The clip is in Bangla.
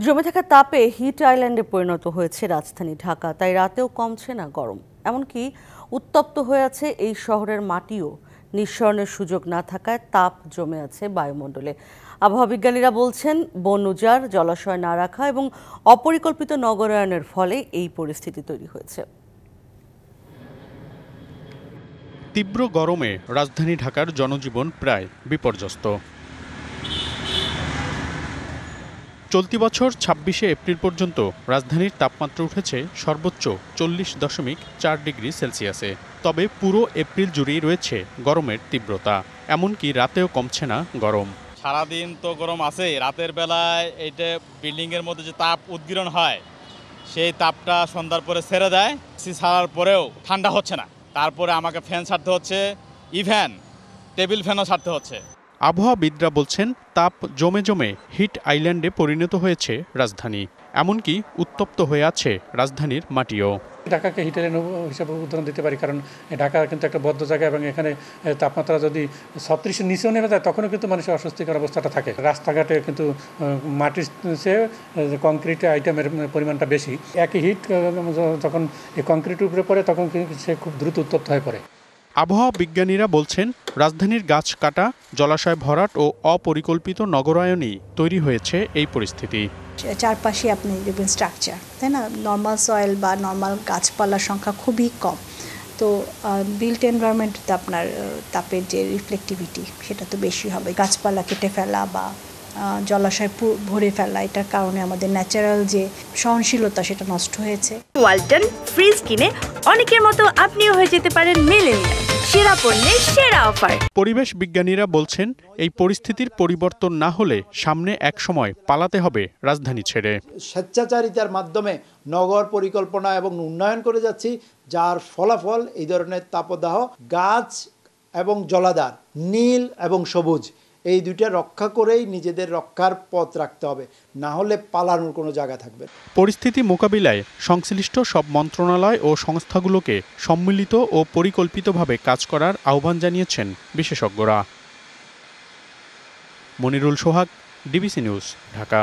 জমে থাকা তাপে হিট আইল্যান্ডে পরিণত হয়েছে রাজধানী ঢাকা, তাই রাতেও কমছে না গরম। এমনকি উত্তপ্ত হয়ে আছে এই শহরের মাটিও। নিঃসরণের সুযোগ না থাকায় তাপ জমে আছে বায়ুমণ্ডলে। আবহাওয়া বিজ্ঞানীরা বলছেন, বন উজাড়, জলাশয় না রাখা এবং অপরিকল্পিত নগরায়নের ফলে এই পরিস্থিতি তৈরি হয়েছে। তীব্র গরমে রাজধানী ঢাকার জনজীবন প্রায় বিপর্যস্ত। চলতি বছর ২৬শে এপ্রিল পর্যন্ত রাজধানীর তাপমাত্রা উঠেছে সর্বোচ্চ ৪০.৪ ডিগ্রি সেলসিয়াসে। তবে পুরো এপ্রিল জুড়েই রয়েছে গরমের তীব্রতা, এমনকি রাতেও কমছে না গরম। সারাদিন তো গরম আছে, রাতের বেলায় এইটা বিল্ডিংয়ের মধ্যে যে তাপ উদ্গীরণ হয় সেই তাপটা সন্ধ্যার পরে ছেড়ে দেয়। ছাড়ার পরেও ঠান্ডা হচ্ছে না, তারপরে আমাকে ফ্যান ছাড়তে হচ্ছে, ইভেন টেবিল ফ্যানও ছাড়তে হচ্ছে। আবহাওয়াবিদরা বলছেন, তাপ জমে জমে হিট আইল্যান্ডে পরিণত হয়েছে রাজধানী, এমনকি উত্তপ্ত হয়ে আছে রাজধানীর মাটিও। ঢাকাকে হিট আইল্যান্ড হিসাবে উদাহরণ দিতে পারি, কারণ ঢাকা কিন্তু একটা বদ্ধ জায়গা এবং এখানে তাপমাত্রা যদি ৩৬-এর নিচেও নেমে যায় তখনও কিন্তু মানুষের অস্বস্তিকর অবস্থাটা থাকে। রাস্তাঘাটে কিন্তু মাটির চেয়ে কংক্রিট আইটেমের পরিমাণটা বেশি। একই হিট যখন এই কংক্রিটের উপরে পড়ে তখন সে খুব দ্রুত উত্তপ্ত হয়ে পড়ে। আবহাওয়া বিজ্ঞানীরা বলছেন, রাজধানীর গাছ কাটা, জলাশয় ভরাট ও অপরিকল্পিত নগরায়নেই তৈরি হয়েছে এই পরিস্থিতি। চারপাশে আপনি দেখবেন স্ট্রাকচার, তাই না, নর্মাল সয়েল বা নর্মাল গাছপালার সংখ্যা খুবই কম। তো বিল্ট এনভায়রনমেন্টতে আপনার তাপের যে রিফ্লেক্টিভিটি সেটা তো বেশি হবে। গাছপালা কেটে ফেলা বা জলাশয় ভরে ফেলা, এটার কারণে আমাদের ন্যাচারাল যে সহনশীলতা সেটা নষ্ট হয়েছে। ওয়ালটন ফ্রিজ কিনে অনেকের মতো আপনিও হয়ে যেতে পারেন মিলেনিয়াল, সেরা পণ্যের সেরা অফার। পরিবেশ বিজ্ঞানীরা বলছেন, এই পরিস্থিতির পরিবর্তন না হলে সামনে এক সময় পালাতে হবে রাজধানী ছেড়ে। স্বেচ্ছাচারিতার মাধ্যমে নগর পরিকল্পনা এবং উন্নয়ন করে যাচ্ছি, যার ফলাফল এই ধরনের তাপদাহ। গাছ এবং জলাধার, নীল এবং সবুজ, এই দুইটা রক্ষা করেই নিজেদের রক্ষার পথ রাখতে হবে, না হলে পালানোর কোনো জায়গা থাকবে। পরিস্থিতি মোকাবিলায় সংশ্লিষ্ট সব মন্ত্রণালয় ও সংস্থাগুলোকে সম্মিলিত ও পরিকল্পিতভাবে কাজ করার আহ্বান জানিয়েছেন বিশেষজ্ঞরা। মনিরুল সোহাগ, ডিবিসি নিউজ, ঢাকা।